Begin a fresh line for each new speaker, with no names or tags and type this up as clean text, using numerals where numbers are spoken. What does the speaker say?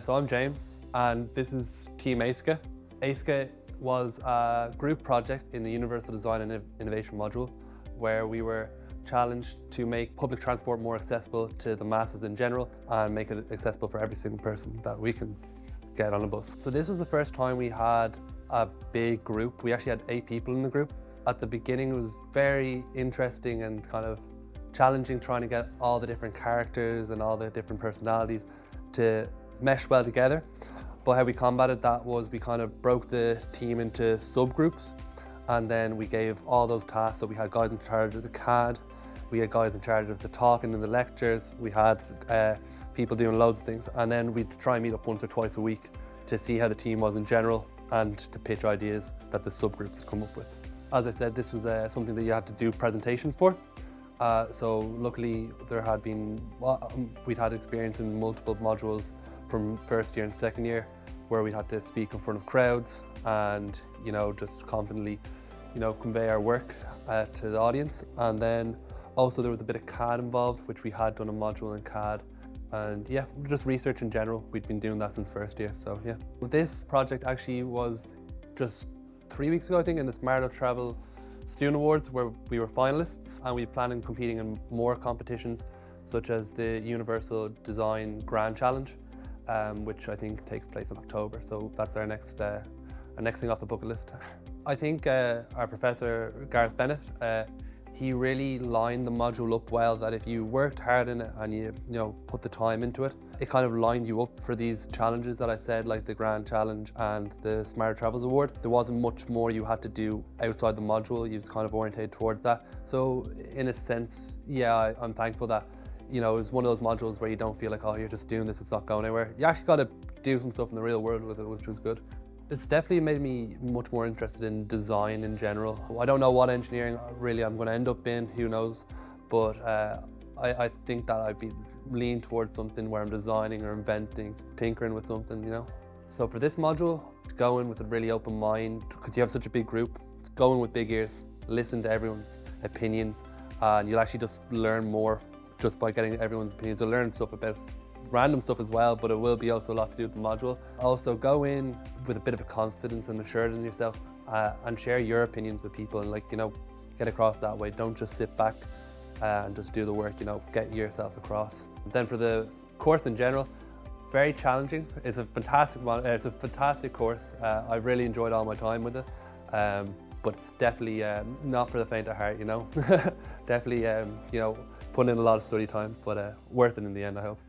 So I'm James, and this is Team Éasca. Éasca was a group project in the Universal Design and Innovation module where we were challenged to make public transport more accessible to the masses in general and make it accessible for every single person that we can get on a bus. So this was the first time we had a big group. We actually had 8 people in the group. At the beginning it was very interesting and kind of challenging trying to get all the different characters and all the different personalities to mesh well together. But how we combated that was we kind of broke the team into subgroups, and then we gave all those tasks. So we had guys in charge of the CAD, we had guys in charge of the talking and the lectures, we had people doing loads of things, and then we'd try and meet up once or twice a week to see how the team was in general and to pitch ideas that the subgroups had come up with. As I said, this was something that you had to do presentations for. So luckily we'd had experience in multiple modules from first year and second year where we had to speak in front of crowds and just confidently convey our work to the audience. And then also there was a bit of CAD involved, which we had done a module in CAD, and yeah, just research in general. We'd been doing that since first year, so yeah. This project actually was just 3 weeks ago, I think, in the Smarter Travel Student Awards, where we were finalists, and we plan on competing in more competitions such as the Universal Design Grand Challenge, which I think takes place in October. So that's our next thing off the bucket list. I think our professor, Gareth Bennett, he really lined the module up well, that if you worked hard in it and you put the time into it, it kind of lined you up for these challenges that I said, like the Grand Challenge and the Smarter Travels Award. There wasn't much more you had to do outside the module. You was kind of orientated towards that. So in a sense, yeah, I'm thankful that it was one of those modules where you don't feel like, oh, you're just doing this, it's not going anywhere. You actually got to do some stuff in the real world with it, which was good. It's definitely made me much more interested in design in general. I don't know what engineering really I'm going to end up in, who knows, but I think that I'd be leaning towards something where I'm designing or inventing, tinkering with something, So for this module, go in with a really open mind, because you have such a big group. Go in with big ears, listen to everyone's opinions, and you'll actually just learn more just by getting everyone's opinions. You'll learn stuff about random stuff as well, but it will be also a lot to do with the module. Also go in with a bit of a confidence and assurance in yourself, and share your opinions with people, and get across that way. Don't just sit back and just do the work, get yourself across. Then for the course in general, very challenging. It's a fantastic course. I've really enjoyed all my time with it, but it's definitely not for the faint of heart, Definitely, put in a lot of study time, but worth it in the end, I hope.